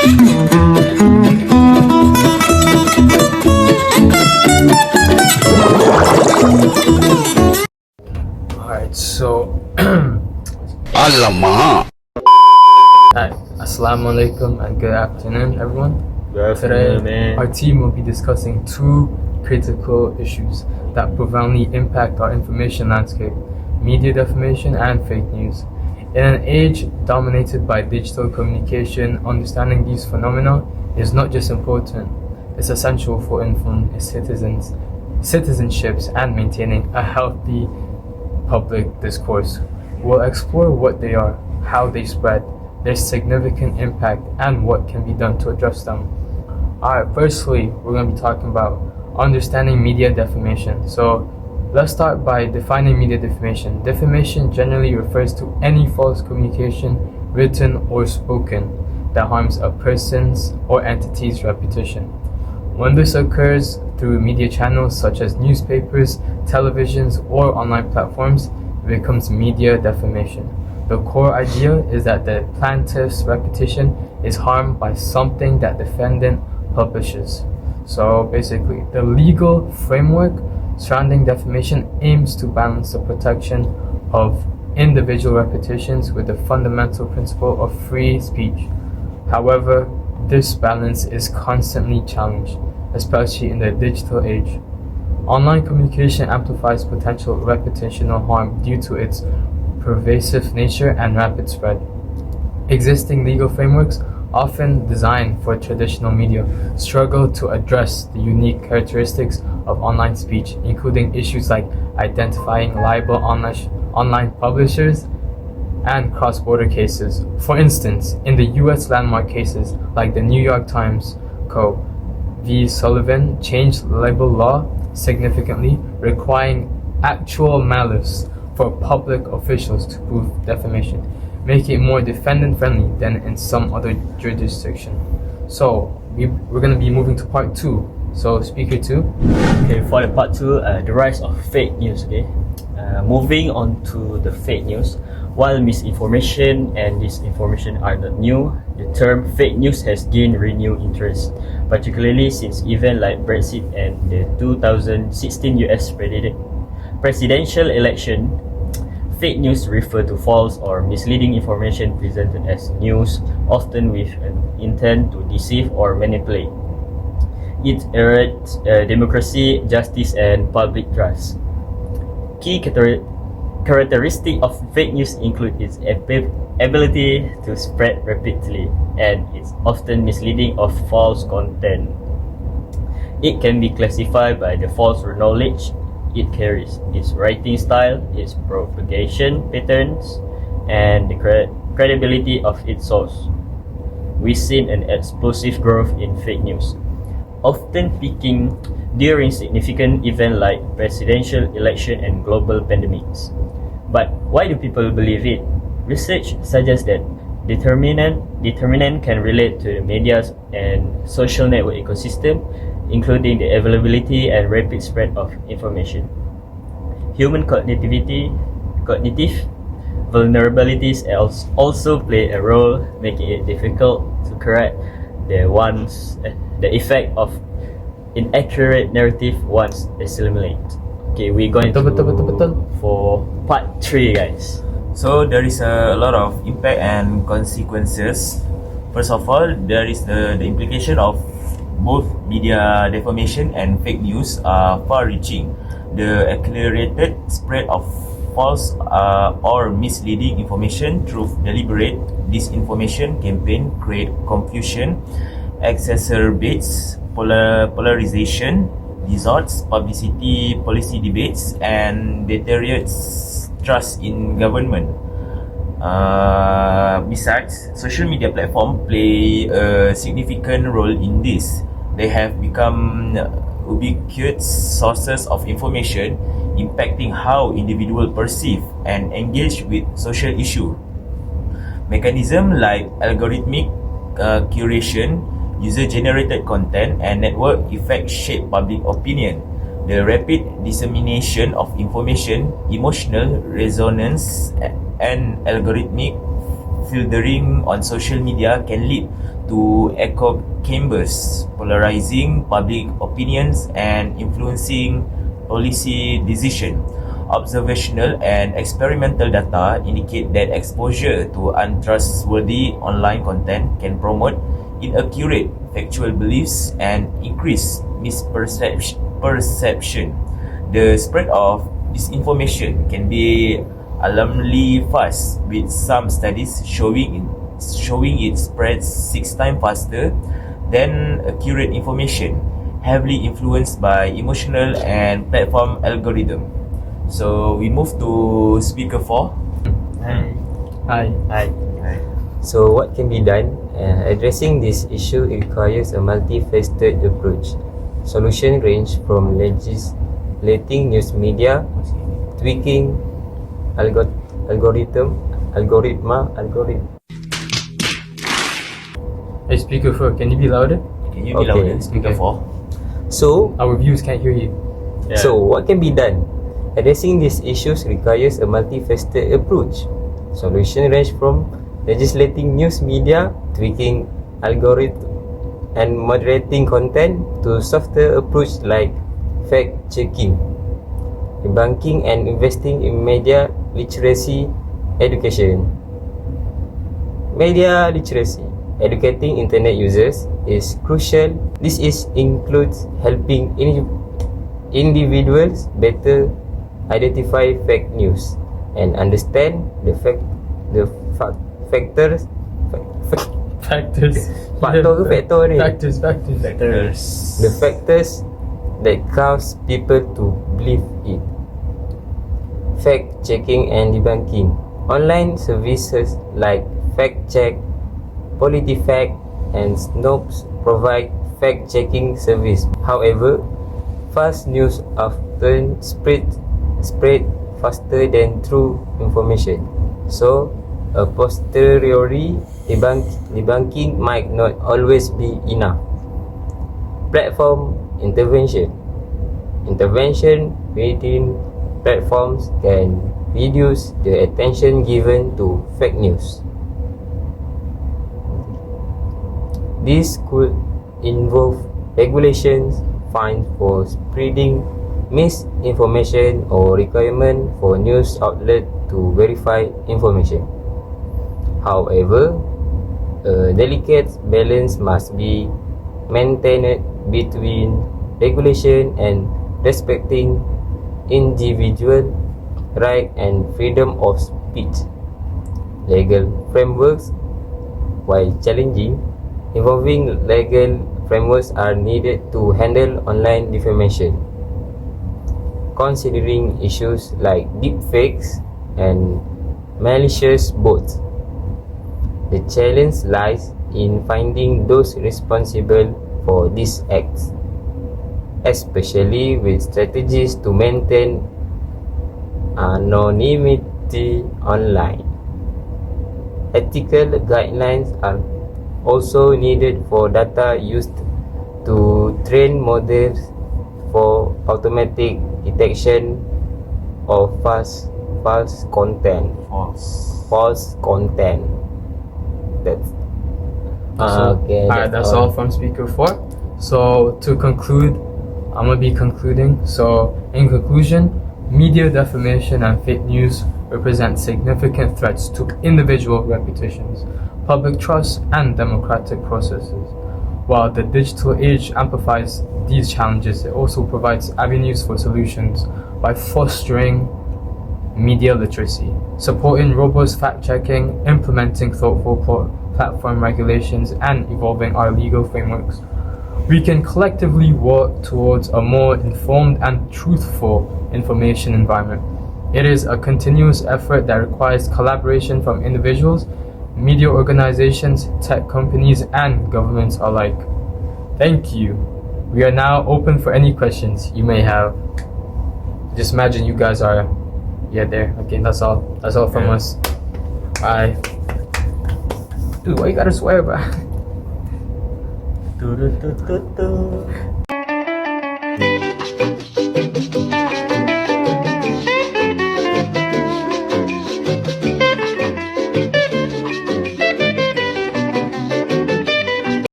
Alright, so Alamak. Hi, Assalamu alaikum and good afternoon, everyone. Today, our team will be discussing two critical issues that profoundly impact our information landscape: media defamation and fake news. In an age dominated by digital communication, understanding these phenomena is not just important, it's essential for informed citizenships and maintaining a healthy public discourse. We'll explore what they are, how they spread, their significant impact, and what can be done to address them. Alright, firstly, we're going to be talking about understanding media defamation. So, let's start by defining media defamation. Defamation generally refers to any false communication, written or spoken, that harms a person's or entity's reputation. When this occurs through media channels such as newspapers, televisions, or online platforms, it becomes media defamation. The core idea is that the plaintiff's reputation is harmed by something that defendant publishes. So basically, the legal framework surrounding defamation aims to balance the protection of individual reputations with the fundamental principle of free speech. However, this balance is constantly challenged, especially in the digital age. Online communication amplifies potential reputational harm due to its pervasive nature and rapid spread. Existing legal frameworks, often designed for traditional media, struggle to address the unique characteristics of online speech, including issues like identifying liable online publishers and cross-border cases. For instance, in the US landmark cases like the New York Times Co. v. Sullivan changed libel law significantly, requiring actual malice for public officials to prove defamation, making it more defendant-friendly than in some other jurisdiction. So, we're going to be moving to part 2. So, speaker 2. Okay, for the part 2, the rise of fake news. Okay, moving on to the fake news. While misinformation and disinformation are not new, the term fake news has gained renewed interest, particularly since events like Brexit and the 2016 US presidential election. Fake news refer to false or misleading information presented as news, often with an intent to deceive or manipulate. It erodes democracy, justice, and public trust. Key characteristics of fake news include its ability to spread rapidly and its often misleading or false content. It can be classified by the false knowledge it carries, its writing style, its propagation patterns, and the credibility of its source. We've seen an explosive growth in fake news, often peaking during significant events like presidential election and global pandemics. But why do people believe it? Research suggests that determinant can relate to the media and social network ecosystem, including the availability and rapid spread of information. Human cognitive vulnerabilities also play a role, making it difficult to correct the effect of inaccurate narrative once assimilated. Okay, we're going for part 3, guys. So there is a lot of impact and consequences. First of all, there is the implication of both media defamation and fake news are far-reaching. The accelerated spread of false or misleading information through deliberate disinformation campaign create confusion, exacerbates polarization, distorts publicity policy debates, and deteriorates trust in government. Besides, social media platforms play a significant role in this. They have become ubiquitous sources of information, impacting how individuals perceive and engage with social issues. Mechanisms like algorithmic curation, user-generated content, and network effects shape public opinion. The rapid dissemination of information, emotional resonance, and algorithmic filtering on social media can lead to echo chambers, polarizing public opinions and influencing policy decision. Observational and experimental data indicate that exposure to untrustworthy online content can promote inaccurate factual beliefs and increase misperception. The spread of disinformation can be alarmingly fast, with some studies showing it spreads 6 times faster than accurate information, heavily influenced by emotional and platform algorithm. So we move to speaker 4. Hi. So what can be done? Addressing this issue requires a multifaceted approach. Solution range from legislating news media, tweaking algorithm. Hey, speaker 4, can you be louder? Can you be louder, speaker 4? So Our viewers can't hear you. So what can be done? Addressing these issues requires a multifaceted approach. Solution range from legislating news media, tweaking algorithm, and moderating content to softer approach like fact-checking, debunking, and investing in media literacy education. Media literacy. Educating internet users is crucial. This includes helping individuals better identify fake news and understand the factors. Factors. Faktor ke faktor ni? Factors. The factors that cause people to believe it. Fact checking and debunking. Online services like Fact Check, PolitiFact, and Snopes provide fact checking service. However, fast news often spread faster than true information. So, a posteriori debunking might not always be enough. Platform intervention. Intervention within platforms can reduce the attention given to fake news. This could involve regulations, fines for spreading misinformation, or requirement for news outlets to verify information. However, a delicate balance must be maintained between regulation and respecting individual rights and freedom of speech. Legal frameworks, while challenging, evolving legal frameworks are needed to handle online defamation. Considering issues like deepfakes and malicious bots, the challenge lies in finding those responsible for these acts, especially with strategies to maintain anonymity online. Ethical guidelines are also needed for data used to train models for automatic detection of false content. That's okay. That's all from speaker 4. So to conclude, I'm gonna be concluding. So in conclusion, media defamation and fake news represent significant threats to individual reputations, public trust, and democratic processes. While the digital age amplifies these challenges, it also provides avenues for solutions by fostering media literacy, supporting robust fact-checking, implementing thoughtful platform regulations, and evolving our legal frameworks. We can collectively work towards a more informed and truthful information environment. It is a continuous effort that requires collaboration from individuals, media organizations, tech companies, and governments alike. Thank you. We are now open for any questions you may have. Just imagine you guys are there. Okay, that's all from us. Bye. Dude, why you gotta swear, bro?